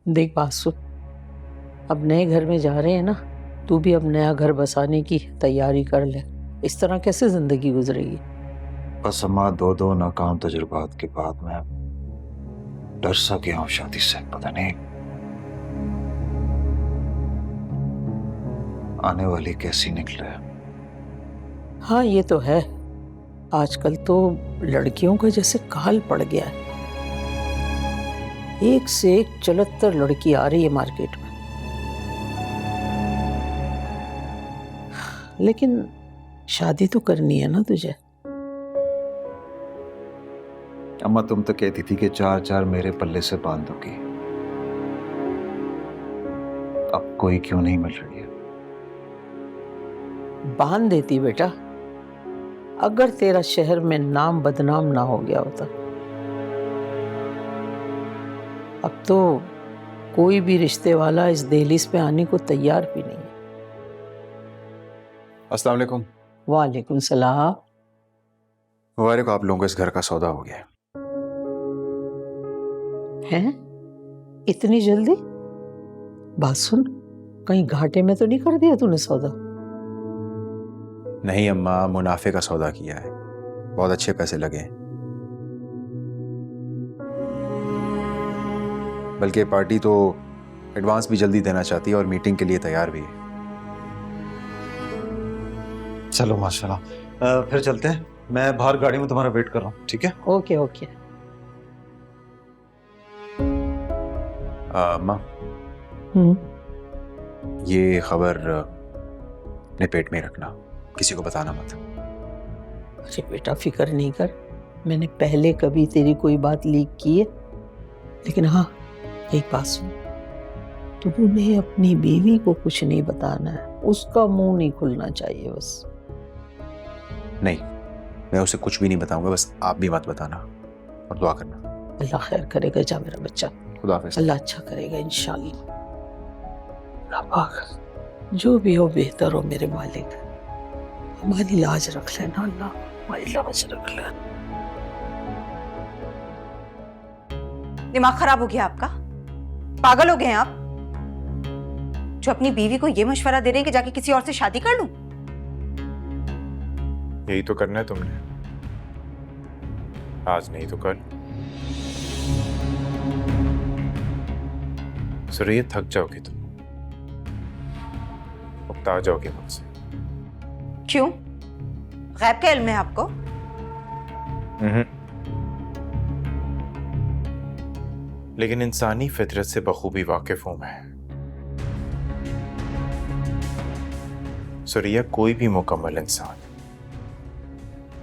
देख बासु, अब नए घर में जा रहे हैं ना, तू भी अब नया घर बसाने की तैयारी कर ले। इस तरह कैसे जिंदगी गुजरेगी? बस अम्मा, दो नाकाम तजुर्बात के बाद मैं डर सा गया हूँ शादी से। पता नहीं आने वाली कैसी निकले। हाँ ये तो है, आजकल तो लड़कियों का जैसे काल पड़ गया है। एक से एक चलत्तर लड़की आ रही है मार्केट में। लेकिन शादी तो करनी है ना तुझे। अम्मा तुम तो कहती थी कि चार चार मेरे पल्ले से बांध दोगी। अब कोई क्यों नहीं मिल रही है? बांध देती बेटा, अगर तेरा शहर में नाम बदनाम ना हो गया होता। अब तो कोई भी रिश्ते वाला इस दहलीज पे आने को तैयार भी नहीं है। अस्सलाम वालेकुम। वालेकुम सलाम। मुबारक, आप लोगों को इस घर का सौदा हो गया है। हैं? इतनी जल्दी? बात सुन, कहीं घाटे में तो नहीं कर दिया तूने सौदा? नहीं अम्मा, मुनाफे का सौदा किया है, बहुत अच्छे पैसे लगे हैं। बल्कि पार्टी तो एडवांस भी जल्दी देना चाहती है और मीटिंग के लिए तैयार भी है। चलो माशाल्लाह, फिर चलते हैं। मैं बाहर गाड़ी में तुम्हारा वेट कर रहा हूँ, ठीक है? Okay okay. अम्मा, ये खबर अपने पेट में रखना, किसी को बताना मत। अरे बेटा फिक्र नहीं कर, मैंने पहले कभी तेरी कोई बात लीक की है? लेकिन हाँ, एक बात सुन, तूने अपनी बीवी को कुछ नहीं बताना है, उसका मुंह नहीं खुलना चाहिए बस। नहीं, मैं उसे कुछ भी नहीं बताऊंगा, बस आप भी मत बताना और दुआ करना। अल्लाह खैर करेगा जा मेरा बच्चा, खुदा हाफिज़। अल्लाह अच्छा करेगा इंशाल्लाह। अल्लाह पाक जो भी हो बेहतर हो मेरे मालिक, हमारी लाज रख लेना अल्लाह, हमारी लाज रख लेना। दिमाग खराब हो गया आपका? पागल हो गए हैं आप जो अपनी बीवी को ये मशवरा दे रहे हैं कि जाके किसी और से शादी कर लूं? यही तो करना है तुमने, आज नहीं तो कल। सुरैया, थक जाओगे तुम, उकता जाओगे मुझसे। क्यों? गैब का इल्म है आपको? लेकिन इंसानी फितरत से बखूबी वाकिफ हूं मैं। सुरैया, कोई भी मुकम्मल इंसान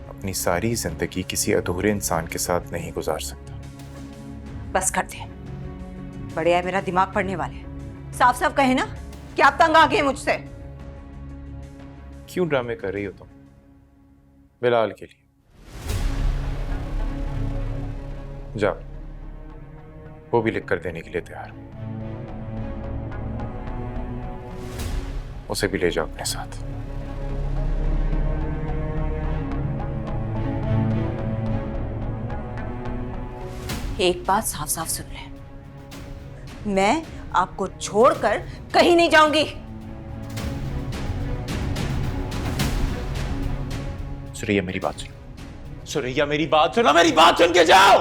अपनी सारी जिंदगी किसी अधूरे इंसान के साथ नहीं गुजार सकता। बस कर दे, बड़े है मेरा दिमाग पढ़ने वाले। साफ साफ कहे ना कि आप तंग आ गए मुझसे। क्यों ड्रामे कर रही हो तुम बिलाल के लिए? जाओ, वो भी लिख कर देने के लिए तैयार हूं। उसे भी ले जाओ अपने साथ। एक बात साफ साफ सुन ले, मैं आपको छोड़कर कहीं नहीं जाऊंगी। सुरैया मेरी बात सुनो, सुरैया मेरी बात सुनो, मेरी बात सुन के जाओ।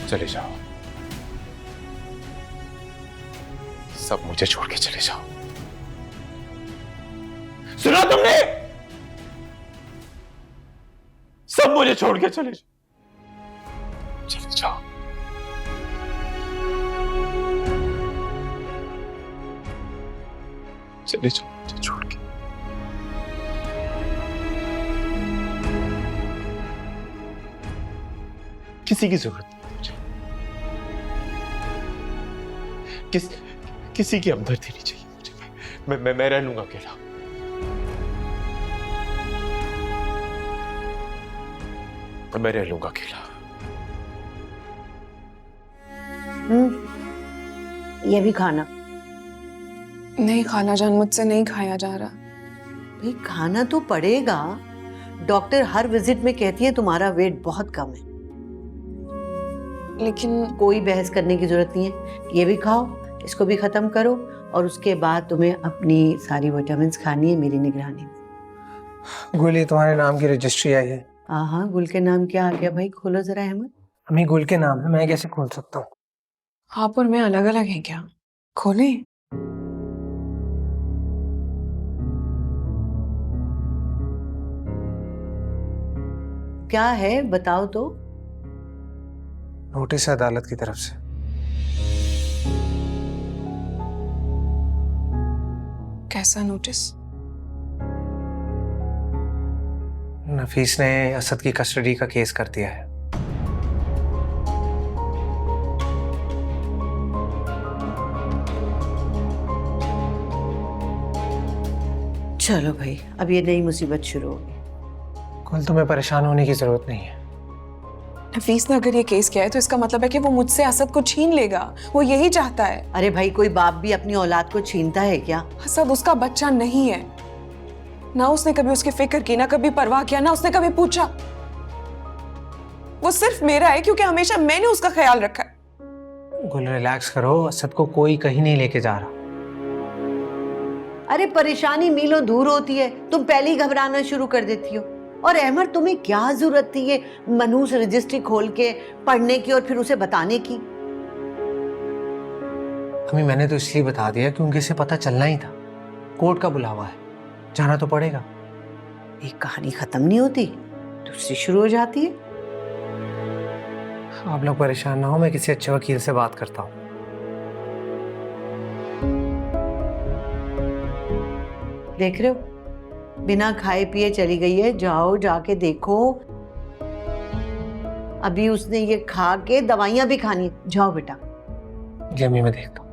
चले जाओ, सब मुझे छोड़ के चले जाओ। सुना तुमने? सब मुझे छोड़ के चले जाओ, चले जाओ। चले जाओ मुझे छोड़ के। किसी की जरूरत नहीं मुझे, किसी की हमदर्दी नहीं चाहिए मुझे। मैं रह लूंगा अकेला। मैं रह लूंगा अकेला। ये भी खाना। नहीं खाला जान, मुझसे नहीं खाया जा रहा। भाई खाना तो पड़ेगा। डॉक्टर हर विजिट में कहती है तुम्हारा वेट बहुत कम है। लेकिन कोई बहस करने की जरूरत नहीं है। ये भी खाओ, इसको भी खत्म करो और उसके बाद तुम्हें अपनी सारी विटामिन्स खानी है मेरी निगरानी में। गुल, तुम्हारे नाम की रजिस्ट्री आई है। हाँ हाँ, गुल के नाम क्या आ गया भाई? खोलो जरा अहमद। अम्मी, गुल के नाम है, मैं कैसे खोल सकता हूँ? आप और मैं अलग अलग हैं क्या? खोलें? क्या है बताओ तो। नोटिस है अदालत की तरफ से। कैसा नोटिस? नफीस ने असद की कस्टडी का केस कर दिया है। चलो भाई, अब ये नई मुसीबत शुरू होगी। कुल, तुम्हें परेशान होने की जरूरत नहीं है। नफीस ने अगर ये केस किया है तो इसका मतलब है कि वो मुझसे असद को छीन लेगा। वो यही चाहता है। अरे भाई, कोई बाप भी अपनी औलाद को छीनता है क्या? असद उसका बच्चा नहीं है। ना उसने कभी उसकी फिक्र की, ना कभी परवाह किया, ना उसने कभी पूछा। वो सिर्फ मेरा है क्योंकि हमेशा मैंने उसका ख्याल रखा है। गुल, रिलैक्स करो, असद को कोई कहीं नहीं लेके जा रहा। अरे परेशानी मीलों दूर होती है, तुम पहले ही घबराना शुरू कर देती हो। और अहमद, तुम्हें क्या जरूरत थी ये मनहूस रजिस्ट्री खोल के पढ़ने की और फिर उसे बताने की? अम्मी, मैंने तो इसलिए बता दिया क्योंकि इसे पता चलना ही था। कोर्ट का बुलावा है, जाना तो पड़ेगा। एक कहानी खत्म नहीं होती, दूसरी शुरू हो जाती है। आप लोग परेशान ना हो, मैं किसी अच्छे वकील से बात करता हूँ। देख रहे हो, बिना खाए पिए चली गई है। जाओ, जाके देखो। अभी उसने ये खा के दवाइयां भी खानी है। जाओ बेटा। जी अम्मी, मैं देखता हूँ।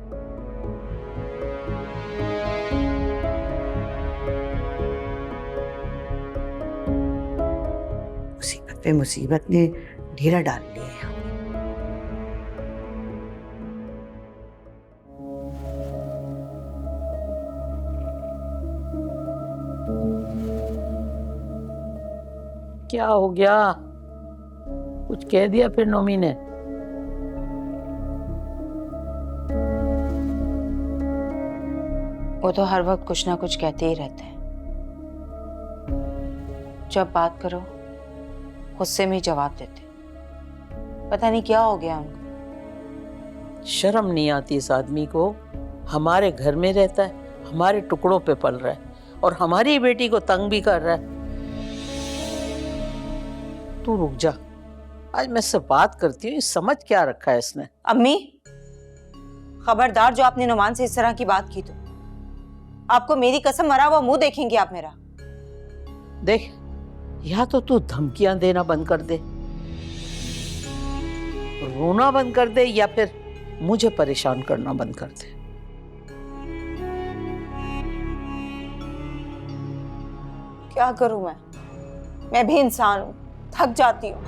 मुसीबत पे मुसीबत ने ढेरा डाल लिया है। क्या हो गया? कुछ कह दिया फिर नोमी ने? वो तो हर वक्त कुछ ना कुछ कहते ही रहते हैं। जब बात करो गुस्से में ही जवाब देते। पता नहीं क्या हो गया उनको। शर्म नहीं आती इस आदमी को? हमारे घर में रहता है, हमारे टुकड़ों पे पल रहा है और हमारी बेटी को तंग भी कर रहा है। तू रुक जा, आज मैं इससे बात करती हूँ। समझ क्या रखा है इसने? अम्मी, खबरदार जो आपने नुमान से इस तरह की बात की तो आपको मेरी कसम मरा हुआ मुंह देखेंगे आप मेरा। देख, या तो तू धमकियां देना बंद कर दे, रोना बंद कर दे, या फिर मुझे परेशान करना बंद कर दे। क्या करूं मैं भी इंसान हूं, थक जाती हूँ।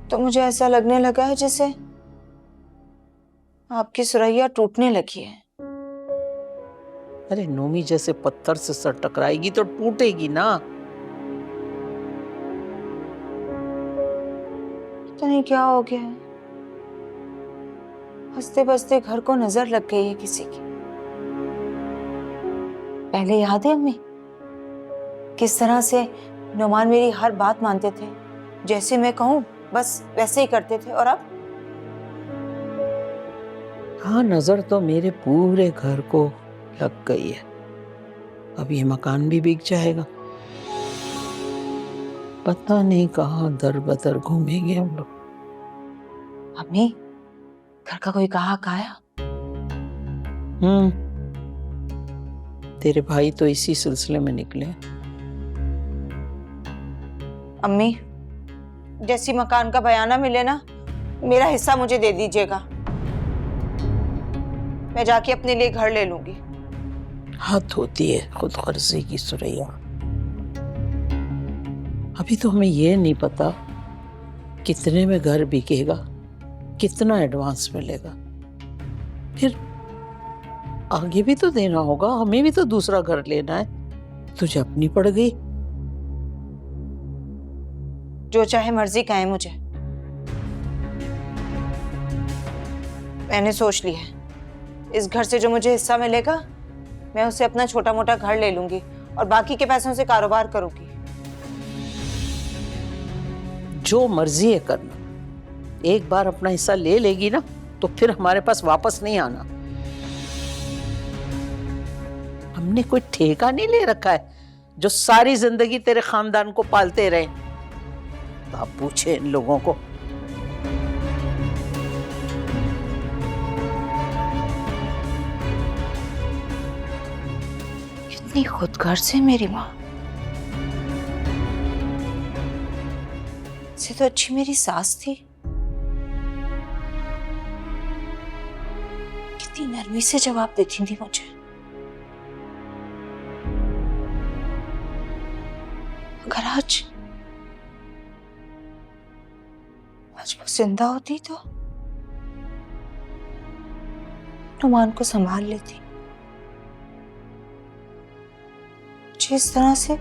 तो मुझे ऐसा लगने लगा है जैसे आपकी सुरैया टूटने लगी है। अरे नोमी जैसे पत्थर से सर टकराएगी तो टूटेगी ना। पता नहीं क्या हो गया है, हंसते बसते घर को नजर लग गई है किसी की। पहले याद है अम्मी किस तरह से नुमान मेरी हर बात मानते थे, जैसे मैं कहूँ बस वैसे ही करते थे। और अब हाँ, नजर तो मेरे पूरे घर को लग गई है। अब ये मकान भी बिक जाएगा। पता नहीं कहाँ दर बदर घूमेंगे हम लोग। अम्मी, घर का कोई ग्राहक आया? तेरे भाई तो इसी सिलसिले में निकले। अम्मी, जैसी मकान का बयाना मिले ना, मेरा हिस्सा मुझे दे दीजिएगा। मैं जाके अपने लिए घर ले लूंगी। हद होती है खुद गर्जी की सुरैया। अभी तो हमें ये नहीं पता कितने में घर बिकेगा, कितना एडवांस मिलेगा। फिर आगे भी तो देना होगा, हमें भी तो दूसरा घर लेना है। तुझे अपनी पड़ गई। जो चाहे मर्जी कहे मुझे, मैंने सोच लिया है इस घर से जो मुझे हिस्सा मिलेगा मैं उसे अपना छोटा मोटा घर ले लूंगी और बाकी के पैसों से कारोबार करूंगी। जो मर्जी है करना, एक बार अपना हिस्सा ले लेगी ना तो फिर हमारे पास वापस नहीं आना। हमने कोई ठेका नहीं ले रखा है जो सारी जिंदगी तेरे खानदान को पालते रहे। तो आप पूछे इन लोगों को। कितनी खुदगर्ज है मेरी माँ, इससे तो अच्छी मेरी सास थी। कितनी नरमी से जवाब देती थी मुझे। अगर आज वो जिंदा होती तो नुमान को संभाल लेती। मुझे इस तरह से ये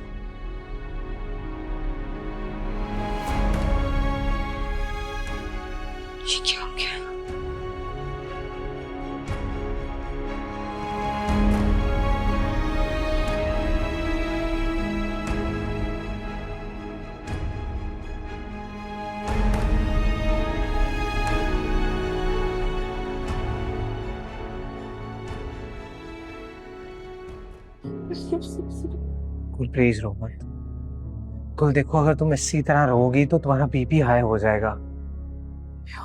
क्या हो गया? कुल प्लीज रो मत। कुल देखो, अगर तुम इसी तरह रोगी तो तुम्हारा बीपी हाई हो जाएगा।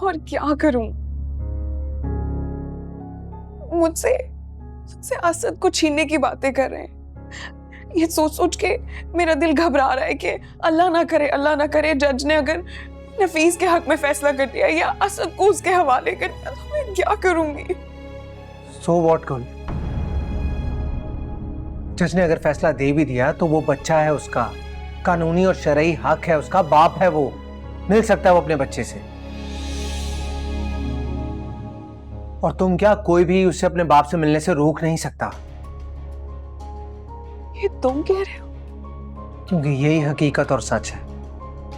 और क्या करूं? मुझसे असद को छीनने की बातें कर रहे हैं। ये सोच सोच के मेरा दिल घबरा रहा है कि अल्लाह ना करे जज ने अगर नफीस के हक में फैसला कर दिया या असद को उसके हवाले कर दिया तो मैं क्या करूंगी? सो व्हाट कुल, जज ने अगर फैसला दे भी दिया तो वो बच्चा है, उसका कानूनी और शरई हक है, उसका बाप है, वो मिल सकता है वो अपने बच्चे से। और तुम क्या, कोई भी उसे अपने बाप से मिलने से रोक नहीं सकता। ये तुम कह रहे हो? क्योंकि यही हकीकत और सच है।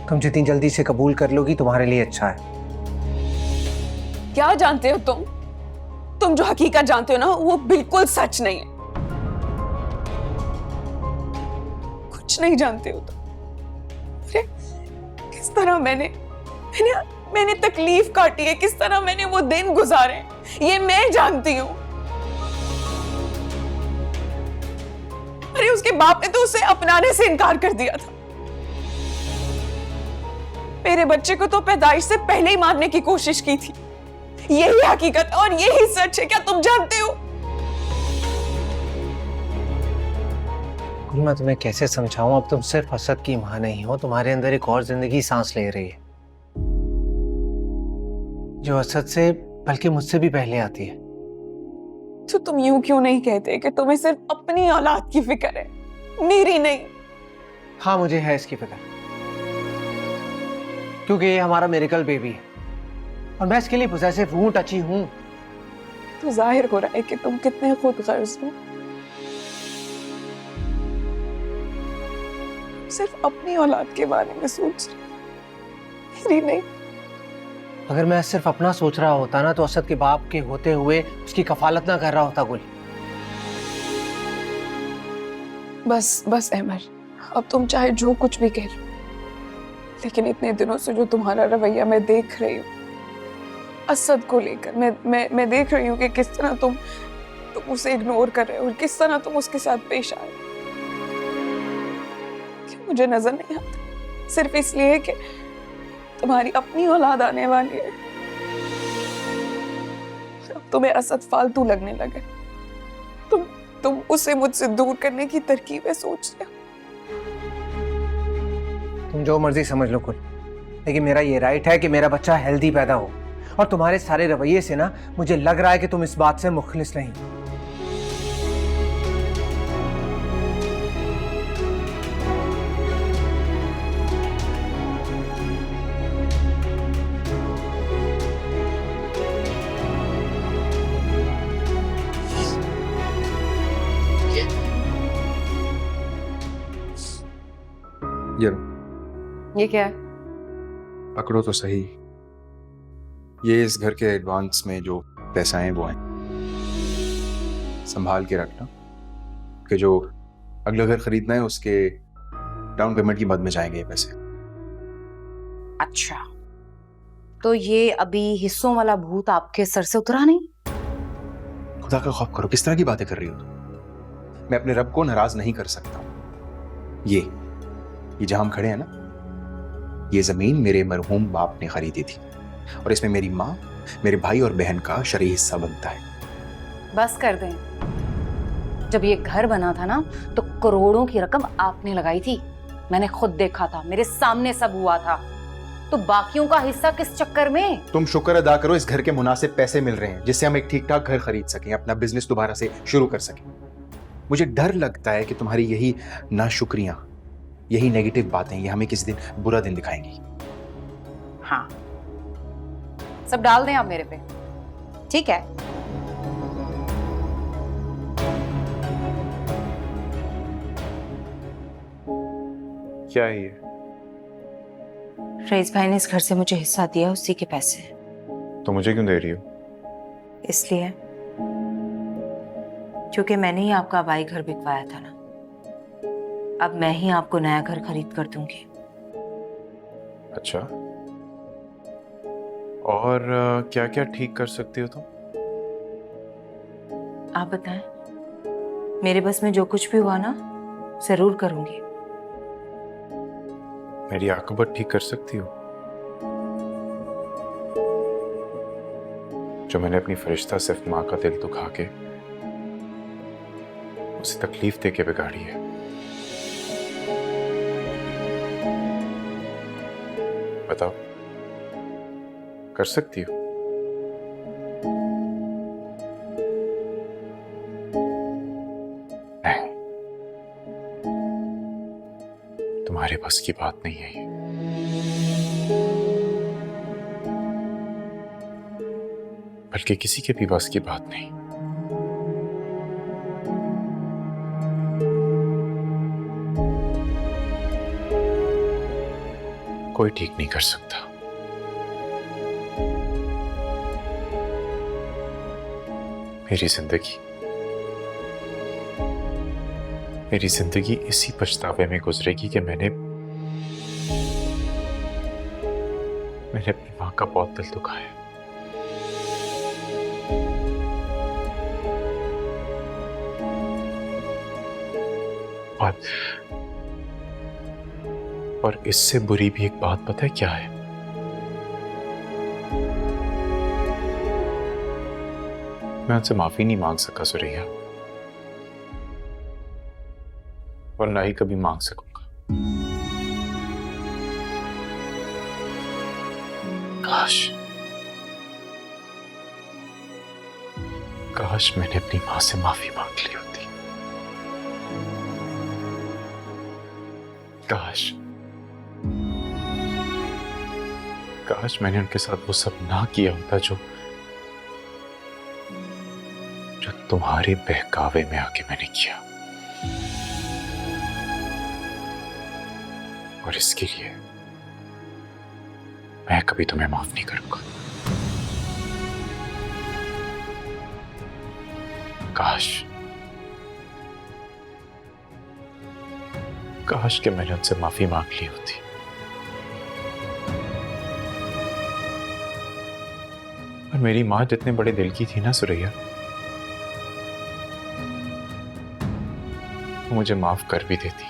तुम जितनी जल्दी से कबूल कर लोगी तुम्हारे लिए अच्छा है। क्या जानते हो तुम जो हकीकत जानते हो ना वो बिल्कुल सच नहीं है। कुछ नहीं जानते हो तुम। अरे किस तरह मैंने तकलीफ काटी है, किस तरह मैंने वो दिन गुजारे, ये मैं जानती हूं। अरे उसके बाप ने तो उसे अपनाने से इनकार कर दिया था। मेरे बच्चे को तो पैदाइश से पहले ही मारने की कोशिश की थी। यही हकीकत और यही सच है, क्या तुम जानते हो? मैं तुम्हें कैसे समझाऊं, अब तुम सिर्फ असद की मां नहीं हो, तुम्हारे अंदर एक और जिंदगी सांस ले रही है जो असद से बल्कि मुझसे भी पहले आती है। तो तुम यूं क्यों नहीं कहते कि तुम्हें सिर्फ अपनी औलाद की फिक्र है, मेरी नहीं? हाँ मुझे है इसकी फिक्र, क्योंकि ये हमारा मिरेकल बेबी है और मैं इसके लिए पोसेसिव हूं, टची हूं। तो जाहिर हो रहा है कि तुम कितने खुदगर्ज हो। सिर्फ अपनी औलाद के बारे में सोच रहे, मेरी नहीं। अगर मैं सिर्फ अपना सोच रहा होता ना तो असद के बाप के होते हुए उसकी कफालत ना कर रहा होता गुल। बस अहमर, अब तुम चाहे जो कुछ भी कह लो, लेकिन इतने दिनों से जो तुम्हारा रवैया मैं देख रही हूँ असद को लेकर, मैं देख रही हूँ कि किस तरह तुम उसे इग्नोर कर रहे हो और किस तरह तुम उसके साथ पेश आए। मुझे नजर नहीं आता सिर्फ इसलिए कि तुम्हारी अपनी औलाद आने वाली है। अब तुम्हें असद फालतू लगने लगे। तुम उसे मुझसे दूर करने की तरकीबें सोच रहे हो। तुम जो मर्जी समझ लो कुल, लेकिन मेरा ये राइट है कि मेरा बच्चा हेल्दी पैदा हो। और तुम्हारे सारे रवैये से ना मुझे लग रहा है कि तुम इस बात से मुखलिस नहीं। ये लो, ये क्या है? पकड़ो तो सही। ये इस घर के एडवांस में जो पैसा है वो है, संभाल के रखना कि जो अगला घर खरीदना है उसके डाउन पेमेंट की मद में जाएंगे ये पैसे। अच्छा, तो ये अभी हिस्सों वाला भूत आपके सर से उतरा नहीं? खुदा का खौफ करो, किस तरह की बातें कर रही हो तुम? मैं अपने रब को नाराज नहीं कर सकता। ये जहां हम खड़े हैं ना, ये जमीन मेरे मरहूम बाप ने खरीदी थी और इसमें मेरी माँ, मेरे भाई और बहन का शरई हिस्सा बनता है। बस कर दें। जब ये घर बना था ना तो करोड़ों की रकम आपने लगाई थी, मैंने खुद देखा था, मेरे सामने सब हुआ था। तो बाकियों का हिस्सा किस चक्कर में? तुम शुक्र अदा करो इस घर के मुनासिब पैसे मिल रहे हैं जिससे हम एक ठीक ठाक घर खरीद सकें, अपना बिजनेस दोबारा से शुरू कर सकें। मुझे डर लगता है कि तुम्हारी यही नाशुक्रियां, यही नेगेटिव बातें, ये हमें किसी दिन बुरा दिन दिखाएंगी। हाँ, सब डाल दें आप मेरे पे, ठीक है? क्या है ये? रईस भाई ने इस घर से मुझे हिस्सा दिया, उसी के पैसे। तो मुझे क्यों दे रही हो? इसलिए क्योंकि मैंने ही आपका आबाई घर बिकवाया था ना। अब मैं ही आपको नया घर खरीद कर दूंगी। अच्छा, और क्या क्या ठीक कर सकती हो तुम? आप बताएं, मेरे बस में जो कुछ भी हुआ ना जरूर करूंगी। मेरी आकबत ठीक कर सकती हो? जो मैंने अपनी फरिश्ता सिर्फ माँ का दिल दुखा के, उसे तकलीफ दे के बिगाड़ी है। बताओ, कर सकती हो? नहीं, तुम्हारे बस की बात नहीं है ये। बल्कि किसी के भी बस की बात नहीं। कोई ठीक नहीं कर सकता। मेरी जिंदगी इसी पछतावे में गुजरेगी कि मैंने अपनी मां का बहुत दिल दुखाया। और इससे बुरी भी एक बात पता है क्या है? मैं उनसे माफी नहीं मांग सका सुरैया, और ना ही कभी मांग सकूंगा। काश मैंने अपनी मां से माफी मांग ली होती। काश मैंने उनके साथ वो सब ना किया होता जो तुम्हारे बहकावे में आके मैंने किया। और इसके लिए मैं कभी तुम्हें माफ नहीं करूंगा। काश कि मैंने उनसे माफी मांग ली होती। और मेरी मां जितने बड़े दिल की थी ना सुरैया, वो मुझे माफ कर भी देती।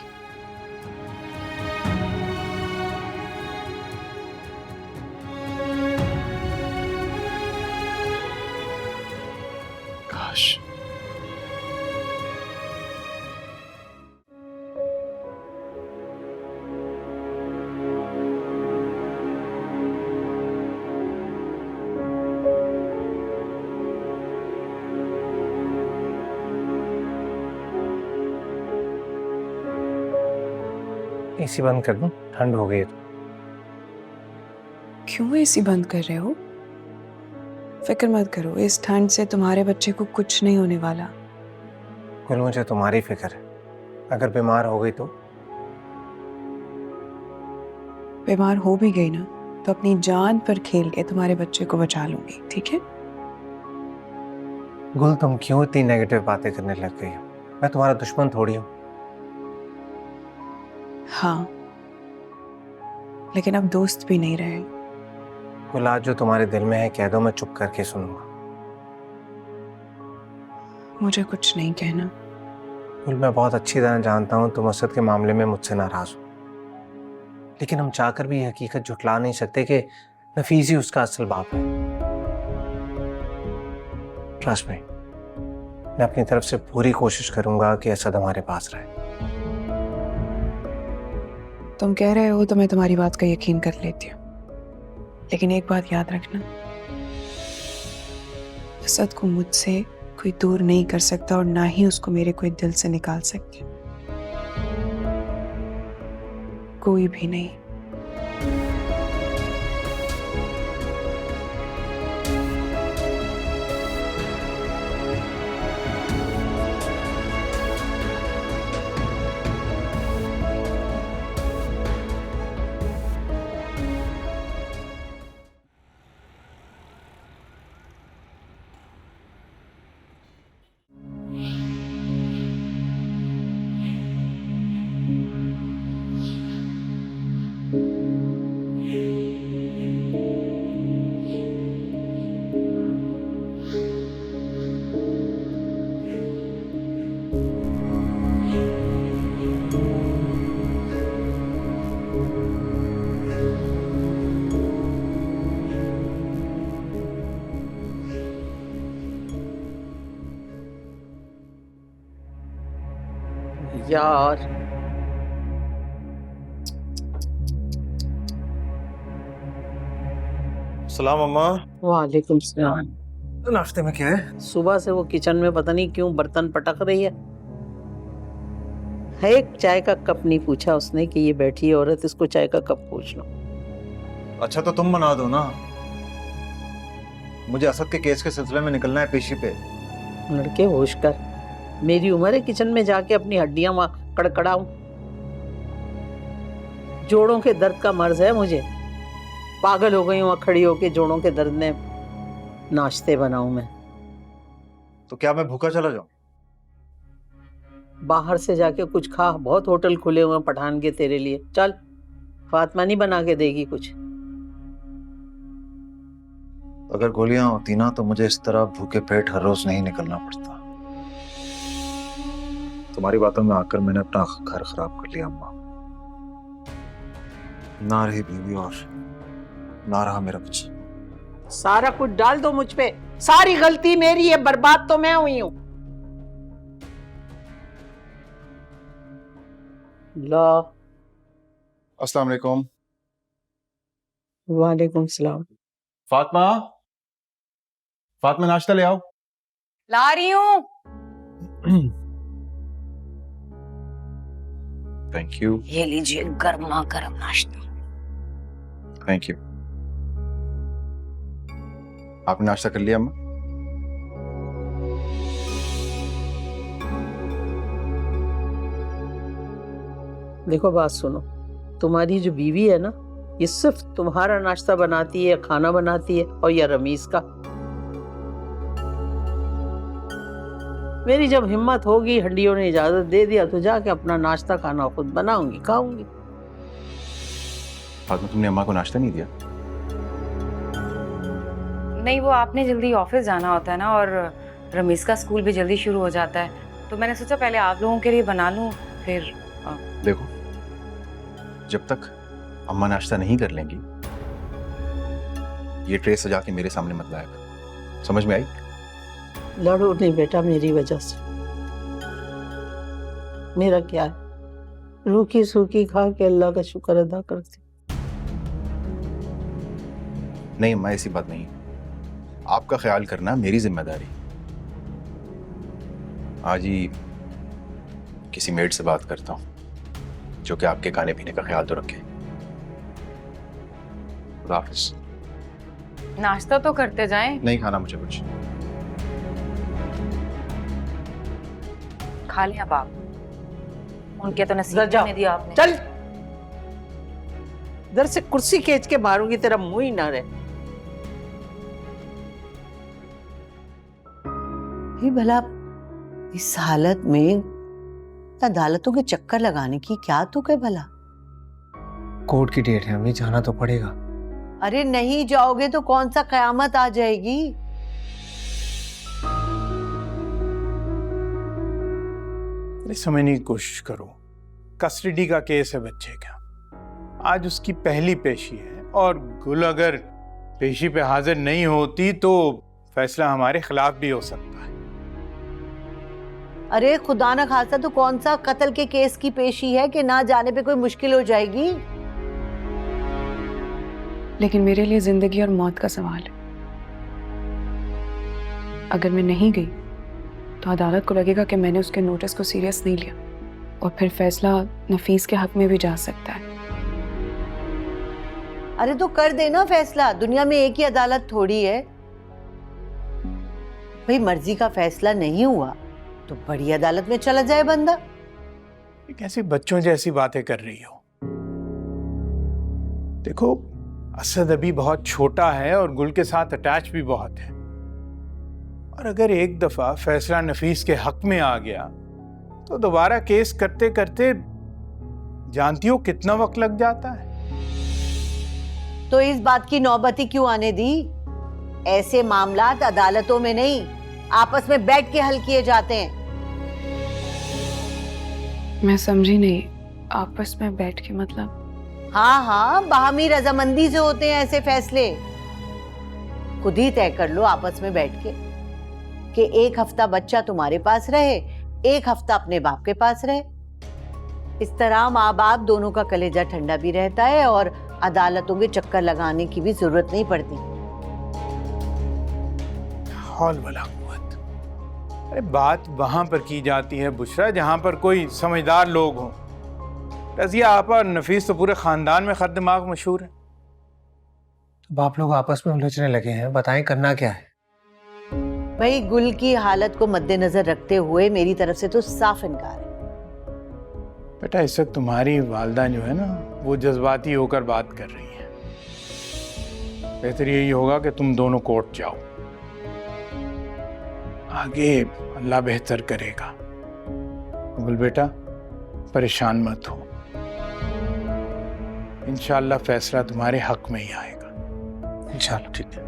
काश। एसी बंद कर दूं? ठंड हो गई है तो। क्यों एसी बंद कर रहे हो? फिक्र मत करो, इस ठंड से तुम्हारे बच्चे को कुछ नहीं होने वाला। कुल मुझे तुम्हारी फिक्र है, अगर बीमार हो गई तो? बीमार हो भी गई ना तो अपनी जान पर खेल के तुम्हारे बच्चे को बचा लूंगी, ठीक है? गुल, तुम क्यों इतनी नेगेटिव बातें करने लग गई हो? मैं तुम्हारा दुश्मन थोड़ी हूँ। हाँ, लेकिन अब दोस्त भी नहीं रहे। गुल, आज जो तुम्हारे दिल में है कह दो, मैं चुप करके सुनूंगा। मुझे कुछ नहीं कहना। गुल, मैं बहुत अच्छी तरह जानता हूँ तुम असद के मामले में मुझसे नाराज हो, लेकिन हम चाहकर भी ये हकीकत झुटला नहीं सकते कि नफीस ही उसका असल बाप है। ट्रस्ट में, मैं अपनी तरफ से पूरी कोशिश करूंगा कि असद हमारे पास रहे। तुम कह रहे हो तो मैं तुम्हारी बात का यकीन कर लेती हूँ, लेकिन एक बात याद रखना, असद को मुझसे कोई दूर नहीं कर सकता और ना ही उसको मेरे कोई दिल से निकाल सकते, कोई भी नहीं। यार सलाम अम्मा। वालेकुम सलाम। नाश्ते में क्या है? सुबह से वो किचन में पता नहीं क्यों बर्तन पटक रही है। एक चाय का कप नहीं पूछा उसने कि ये बैठी है औरत, इसको चाय का कप पूछ लो। अच्छा तो तुम बना दो ना, मुझे असद के केस के सिलसिले में निकलना है पेशी पे। लड़के होश कर, मेरी उम्र है किचन में जाके अपनी हड्डियां कड़कड़ाऊं? जोड़ों के दर्द का मर्ज है मुझे, पागल हो गई हूँ खड़ी होके जोड़ों के दर्द में नाश्ते बनाऊं मैं। तो क्या मैं भूखा चला जाऊं? बाहर से जाके कुछ खा, बहुत होटल खुले हुए हैं पठान के तेरे लिए। चल, फातिमा नहीं बना के देगी कुछ। अगर गोलियां होती ना तो मुझे इस तरह भूखे पेट हर रोज नहीं निकलना पड़ता। तुम्हारी बातों में आकर मैंने अपना घर खराब कर लिया अम्मा। ना रही बीवी और ना रहा मेरा बच्चा। सारा कुछ डाल दो मुझ पे, सारी गलती मेरी है, बर्बाद तो मैं हुई हूं। ला। अस्सलाम वालेकुम। वालेकुम सलाम। फातिमा, फातिमा नाश्ता ले आओ। ला रही हूँ। Thank you. ये लीजिए गर्मा गर्म नाश्ता। Thank you. आपने नाश्ता कर लिया अम्मा? देखो बात सुनो, तुम्हारी जो बीवी है ना, ये सिर्फ तुम्हारा नाश्ता बनाती है, खाना बनाती है, और या रमीज का। मेरी जब हिम्मत होगी, हड्डियों ने इजाजत दे दिया, तो जाके अपना नाश्ता खाना खुद बनाऊंगी, खाऊंगी। फातिमा, तुमने अम्मा को नाश्ता नहीं दिया? नहीं, वो आपने जल्दी ऑफिस जाना होता है ना, और रमीज का स्कूल भी जल्दी शुरू हो जाता है, तो मैंने सोचा पहले आप लोगों के लिए बना लूं, फिर देखो, जब तक अम्मा नाश्ता नहीं कर लेंगी, ये ट्रे सजा के मेरे सामने मत लाएगा। समझ में आई? लड़ो नहीं बेटा मेरी वजह से। मेरा क्या है, रूखी सूखी खा के अल्लाह का शुक्र अदा करती। नहीं अम्मा, ऐसी बात नहीं है। आपका ख्याल करना मेरी जिम्मेदारी। आज ही किसी मेड से बात करता हूँ जो कि आपके खाने पीने का ख्याल तो रखे। खुदा हाफिज। नाश्ता तो करते जाएं। नहीं खाना मुझे कुछ। खा लें अब आप, उनके तो नसीब जा। में दिया आपने। चल, इधर से कुर्सी खींच के मारूंगी, तेरा मुंह ही ना रहे। ये भला इस हालत में अदालतों के चक्कर लगाने की क्या तुक है भला? कोर्ट की डेट है, हमें जाना तो पड़ेगा। अरे नहीं जाओगे तो कौन सा कयामत आ जाएगी? अरे समझने की कोशिश करो, कस्टडी का केस है बच्चे का, आज उसकी पहली पेशी है और गुल अगर पेशी पे हाजिर नहीं होती तो फैसला हमारे खिलाफ भी हो सकता है। अरे खुदा न खासा तो कौन सा कत्ल के केस की पेशी है कि ना जाने पे कोई मुश्किल हो जाएगी? लेकिन मेरे लिए जिंदगी और मौत का सवाल है। अगर मैं नहीं गई तो अदालत को लगेगा कि मैंने उसके नोटिस को सीरियस नहीं लिया और फिर फैसला नफीस के हक में भी जा सकता है। अरे तो कर देना फैसला, दुनिया में एक ही अदालत थोड़ी है। भाई मर्जी का फैसला नहीं हुआ तो बड़ी अदालत में चला जाए बंदा। ये कैसी बच्चों जैसी बातें कर रही हो? देखो असद अभी बहुत छोटा है और गुल के साथ अटैच भी बहुत है, और अगर एक दफा फैसला नफीस के हक में आ गया तो दोबारा केस करते करते जानती हो कितना वक्त लग जाता है। तो इस बात की नौबत ही क्यों आने दी? ऐसे मामलात अदालतों में नहीं, आपस में बैठ के हल किए जाते हैं। मैं समझी नहीं, आपस में बैठ के मतलब? हाँ हाँ, बाहमी रजामंदी से होते हैं ऐसे फैसले। खुद ही तय कर लो आपस में बैठ के कि एक हफ्ता बच्चा तुम्हारे पास रहे, एक हफ्ता अपने बाप के पास रहे। इस तरह माँ बाप दोनों का कलेजा ठंडा भी रहता है और अदालतों के चक्कर लगाने की भी जरूरत नहीं पड़ती। हौल वला कुव्वत। अरे बात वहां पर की जाती है बुशरा जहां पर कोई समझदार लोग हों। रजिया आपा और नफीस तो पूरे खानदान में खर दिमाग मशहूर है। अब आप लोग आपस में उलझने लगे हैं, बताएं करना क्या है? भाई गुल की हालत को मद्देनजर रखते हुए मेरी तरफ से तो साफ इनकार है। बेटा इस वक्त तुम्हारी वालदा जो है ना वो जज्बाती होकर बात कर रही है। बेहतर यही होगा कि तुम दोनों कोर्ट जाओ, आगे अल्लाह बेहतर करेगा। गुल बेटा परेशान मत हो, इंशाअल्लाह फैसला तुम्हारे हक में ही आएगा। इंशाल्लाह। ठीक है।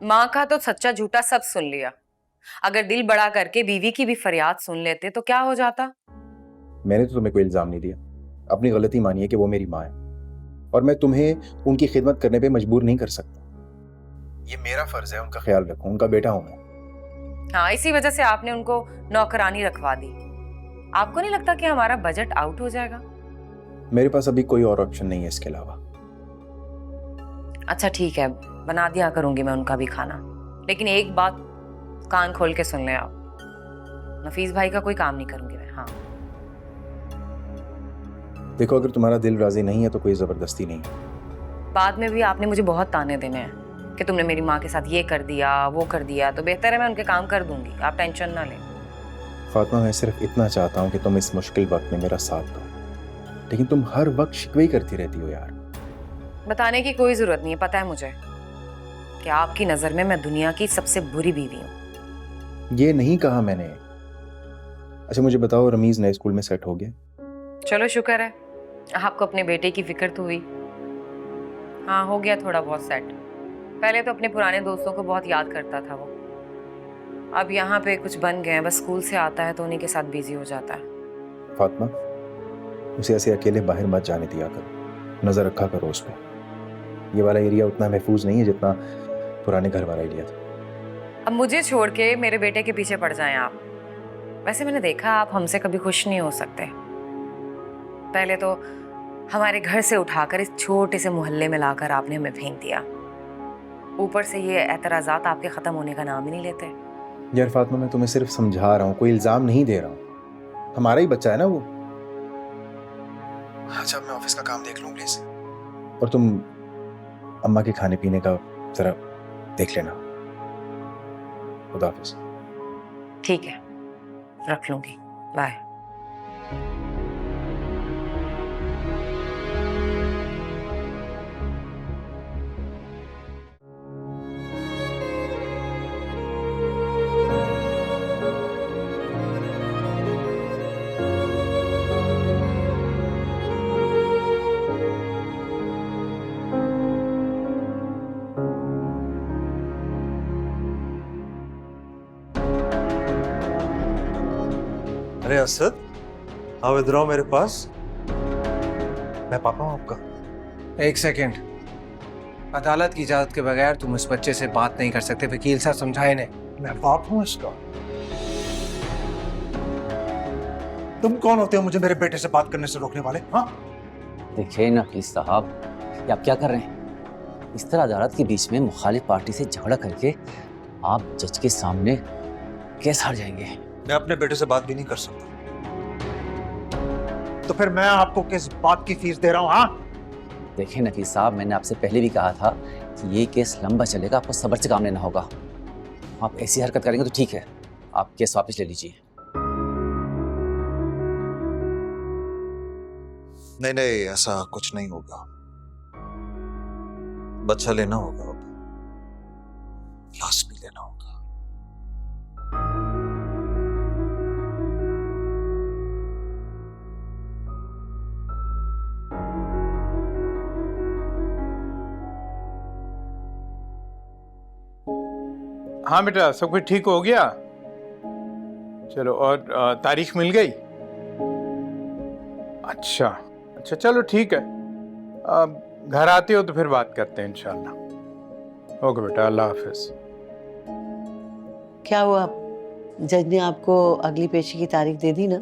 माँ का तो सच्चा झूठा सब सुन लिया। अगर दिल बड़ा करके बीवी की भी फरियाद सुन लेते तो क्या हो जाता? मैंने तो तुम्हें कोई इल्जाम नहीं दिया, अपनी गलती मानिए कि वो मेरी माँ है और मैं तुम्हें उनकी खिदमत करने पे मजबूर नहीं कर सकता। ये मेरा फर्ज है उनका ख्याल रखूं, उनका बेटा हूं मैं। हाँ, इसी वजह से आपने उनको नौकरानी रखवा दी। आपको नहीं लगता कि हमारा बजट आउट हो जाएगा? मेरे पास अभी कोई और ऑप्शन नहीं है इसके अलावा। अच्छा ठीक है, बना दिया करूंगी मैं उनका भी खाना, लेकिन एक बात कान खोल के सुन लें आप, नफीस भाई का कोई काम नहीं करूंगी मैं। हाँ देखो अगर तुम्हारा दिल राजी नहीं है तो कोई जबरदस्ती नहीं है। बाद में भी आपने मुझे बहुत ताने देने हैं कि तुमने मेरी माँ के साथ ये कर दिया वो कर दिया, तो बेहतर है मैं उनके काम कर दूंगी, आप टेंशन ना लें। फातिमा मैं सिर्फ इतना चाहता हूँ कि तुम इस मुश्किल वक्त में मेरा साथ दो, लेकिन तुम हर वक्त शिकवे ही करती रहती हो यार। बताने की कोई जरूरत नहीं है, पता है मुझे कि आपकी नजर में मैं दुनिया की सबसे बुरी बीवी हूँ। ये नहीं कहा मैंने। अच्छा मुझे बताओ, रमीज नए स्कूल में सेट हो गया? चलो शुक्र है, आपको अपने बेटे की फिक्र तो हुई। हाँ हो गया थोड़ा बहुत सेट। पहले तो अपने पुराने दोस्तों को बहुत याद करता था वो, अब यहाँ पे कुछ बन गए हैं, बस स्कूल से आता है तो उन्हीं के साथ बिजी हो जाता है। फातिमा उसे ऐसे अकेले बाहर मत जाने दिया करो, नजर रखा करो उस पर। ये वाला एरिया उतना महफूज नहीं है जितना पुराने घर वाला एरिया था। अब मुझे छोड़ के मेरे बेटे के पीछे पड़ जाएं आप। वैसे मैंने देखा आप हमसे कभी खुश नहीं हो सकते। पहले तो हमारे घर से उठाकर इस छोटे से मोहल्ले में लाकर आपने हमें फेंक दिया, ऊपर से ये एतराज़ात आपके ख़त्म होने का नाम ही नहीं लेते। यार फातिमा, मैं तुम्हें सिर्फ समझा रहा हूँ, कोई इल्जाम नहीं दे रहा हूँ। हमारा ही बच्चा है ना वो। अच्छा, मैं ऑफिस का काम देख लूँ प्लीज, और तुम अम्मा के खाने पीने का जरा देख लेना। खुदा हाफिज। ठीक है, रख लूँगी। बाय। अरे असद, आओ इधर आओ मेरे पास। मैं पापा हूँ आपका। एक सेकेंड, अदालत की इजाजत के बगैर तुम इस बच्चे से बात नहीं कर सकते। वकील साहब समझाए ने। मैं बाप हूँ इसका। तुम कौन होते हो मुझे मेरे बेटे से बात करने से रोकने वाले? हाँ, देखिए नकील साहब, ये आप क्या कर रहे हैं? इस तरह अदालत के बीच में मुखालिफ पार्टी से झगड़ा करके आप जज के सामने केस हार जाएंगे। मैं अपने बेटे से बात भी नहीं कर सकता। तो फिर मैं आपको किस बात की फीस दे रहा हूँ? हाँ, देखिए नकील साहब, मैंने आपसे पहले भी कहा था कि ये केस लंबा चलेगा, आपको सब्र से काम लेना होगा। आप ऐसी हरकत करेंगे तो ठीक है, आप केस वापस ले लीजिए। नहीं नहीं, ऐसा कुछ नहीं होगा। बच्चा लेना होगा, अब क्लास भी लेना होगा। हाँ बेटा, सब कुछ ठीक हो गया? चलो, और तारीख मिल गई? अच्छा अच्छा, चलो ठीक है। घर आते हो तो फिर बात करते हैं इंशाल्लाह। ओके बेटा, अल्लाह हाफिज। क्या हुआ, जज ने आपको अगली पेशी की तारीख दे दी ना?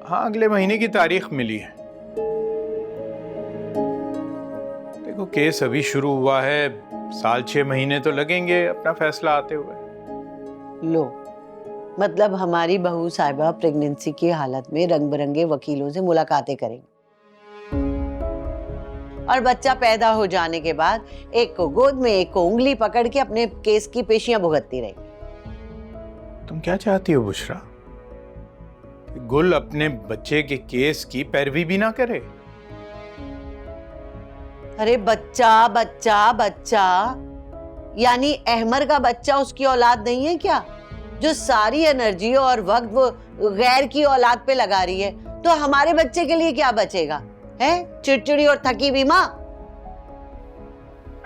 हाँ, अगले महीने की तारीख मिली है। देखो, केस अभी शुरू हुआ है, 6 महीने तो लगेंगे अपना फैसला आते हुए। लो, मतलब हमारी बहू साहिबा प्रेगनेंसी की हालत में रंग बिरंगे वकीलों से मुलाकातें करेंगी, और बच्चा पैदा हो जाने के बाद एक को गोद में एक को उंगली पकड़ के अपने केस की पेशियां भुगतती रहेंगी। तुम क्या चाहती हो बुशरा? गुल अपने बच्चे के केस की पैरवी भी ना करे? अरे बच्चा बच्चा बच्चा, यानी अहमर का बच्चा उसकी औलाद नहीं है क्या? जो सारी एनर्जी और वक्त वो गैर की औलाद पे लगा रही है, तो हमारे बच्चे के लिए क्या बचेगा? है चिड़चिड़ी और थकी हुई माँ।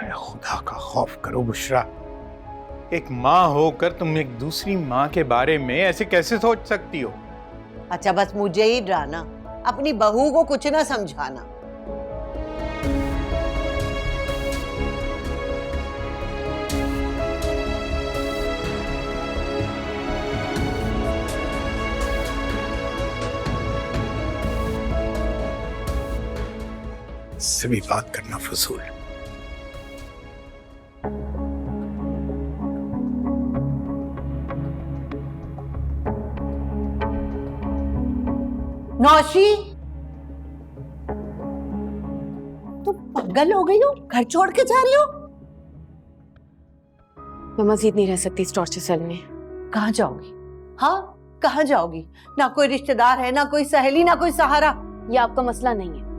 खुदा का खौफ करो बुशरा, एक माँ होकर तुम एक दूसरी माँ के बारे में ऐसे कैसे सोच सकती हो? अच्छा, बस मुझे ही डराना, अपनी बहू को कुछ ना समझाना। से भी बात करना फजूल। नौशी, तुम पागल हो गई हो? घर छोड़ के जा रही हो? मैं मजीद नहीं रह सकती इस टॉर्चर सेल में। कहाँ जाओगी? हाँ, कहाँ जाओगी? ना कोई रिश्तेदार है, ना कोई सहेली, ना कोई सहारा। ये आपका मसला नहीं है।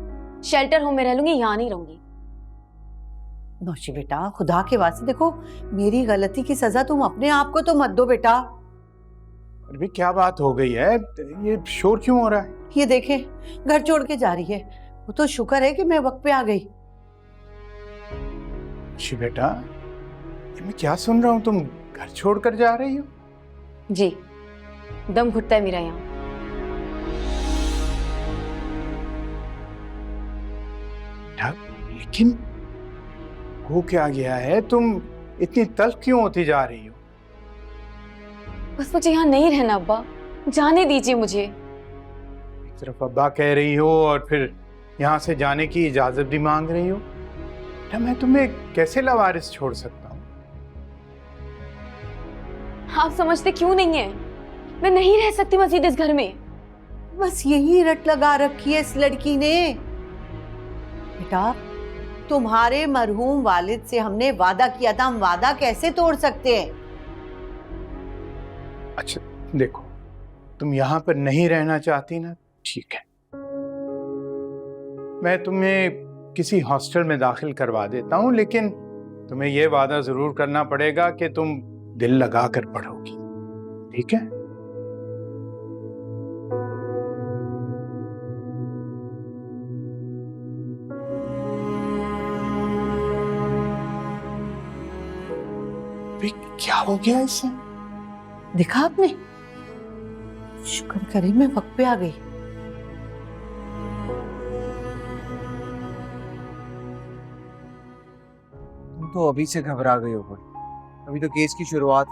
शेल्टर होम में रह लूंगी, यहाँ नहीं रहूंगी। नौशी बेटा, खुदा के वास्ते देखो, मेरी गलती की सजा तुम अपने आप को तो मत दो बेटा। अरे क्या बात हो गई है? ये शोर क्यों हो रहा है? ये देखे, घर छोड़ के जा रही है। वो तो शुक्र है कि मैं वक्त पे आ गई। जी बेटा, ये मैं क्या सुन रहा हूँ? तुम घर छोड़कर जा रही हो? जी, दम घुटता है मेरा यहाँ। लेकिन हो क्या गया है? तुम इतनी तल्ख क्यों होती जा रही हो? बस मुझे यहाँ नहीं रहना अब्बा, जाने दीजिए मुझे। एक तरफ अब्बा कह रही हो और फिर यहाँ से जाने की इजाजत भी मांग रही हो। बेटा, मैं तुम्हें कैसे लावारिस छोड़ सकता हूँ? आप समझते क्यों नहीं है? मैं नहीं रह सकती मजीद इस घर में। बस यही रट लगा रखी है इस लड़की ने। बेटा, तुम्हारे मरहूम वालिद से हमने वादा किया था, हम वादा कैसे तोड़ सकते हैं? अच्छा देखो, तुम यहाँ पर नहीं रहना चाहती ना, ठीक है, मैं तुम्हें किसी हॉस्टल में दाखिल करवा देता हूँ, लेकिन तुम्हें यह वादा जरूर करना पड़ेगा कि तुम दिल लगा कर पढ़ोगी, ठीक है? क्या हो गया इसे? देखा आपने? शुक्र करे मैं वक्त पे आ गई। तुम तो अभी से घबरा गई हो कोई, अभी तो केस की शुरुआत।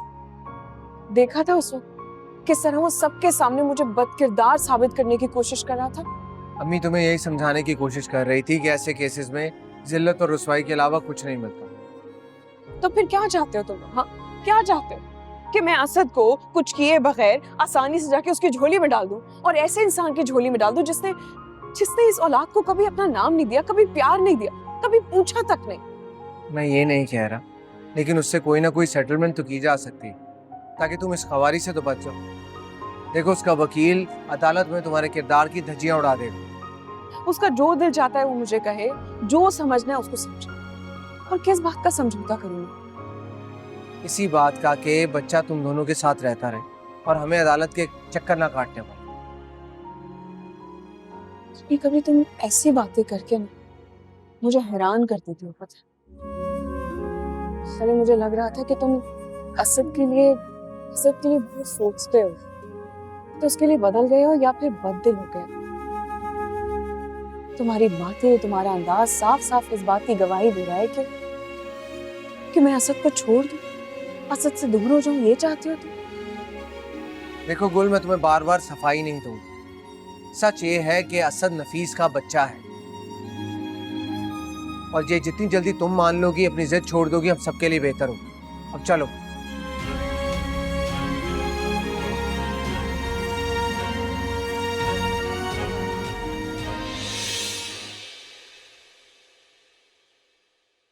देखा था उस वक्त किस तरह वो सबके सामने मुझे बदकिरदार साबित करने की कोशिश कर रहा था। अम्मी तुम्हें यही समझाने की कोशिश कर रही थी कि ऐसे केसेस में जिल्लत और रुसवाई के अलावा कुछ नहीं मिलता। तो फिर क्या चाहते हो तुम? हाँ, क्या चाहते हो कि मैं असद को कुछ किए बगैर आसानी से जाके उसकी झोली में डाल दूं, और ऐसे इंसान की झोली में डाल दूं जिसने इस औलाद को कभी अपना नाम नहीं दिया, कभी प्यार नहीं दिया, कभी पूछा तक नहीं। मैं ये नहीं कह रहा, लेकिन उससे कोई ना कोई सेटलमेंट तो की जा सकती है ताकि तुम इस खवारी से तो बच जाओ। देखो, उसका वकील अदालत में तुम्हारे किरदार की धज्जियां उड़ा देगा। उसका जो दिल चाहता है वो मुझे कहे, जो समझना है उसको समझे, और किस बात का समझौता करूंगा? इसी बात का कि बच्चा तुम दोनों के साथ रहता रहे और हमें अदालत के चक्कर ना काटने पड़े। कभी तुम ऐसी बातें करके ना मुझे हैरान कर देती हो। पता पहले मुझे लग रहा था कि तुम असद के लिए बहुत सोचते हो, तो उसके लिए बदल गए हो या फिर बददिल हो गए। तुम्हारी बातें, तुम्हारा अंदाज साफ साफ इस बात की गवाही दे रहा है कि मैं असद को छोड़ दूं, असद से दूर हो जाऊं, ये चाहती हो तुम? देखो गुल, मैं तुम्हें बार बार सफाई नहीं दूंगा। सच ये है कि असद नफीस का बच्चा है, और ये जितनी जल्दी तुम मान लोगी, अपनी जिद छोड़ दोगी, हम सबके लिए बेहतर होगा। अब चलो।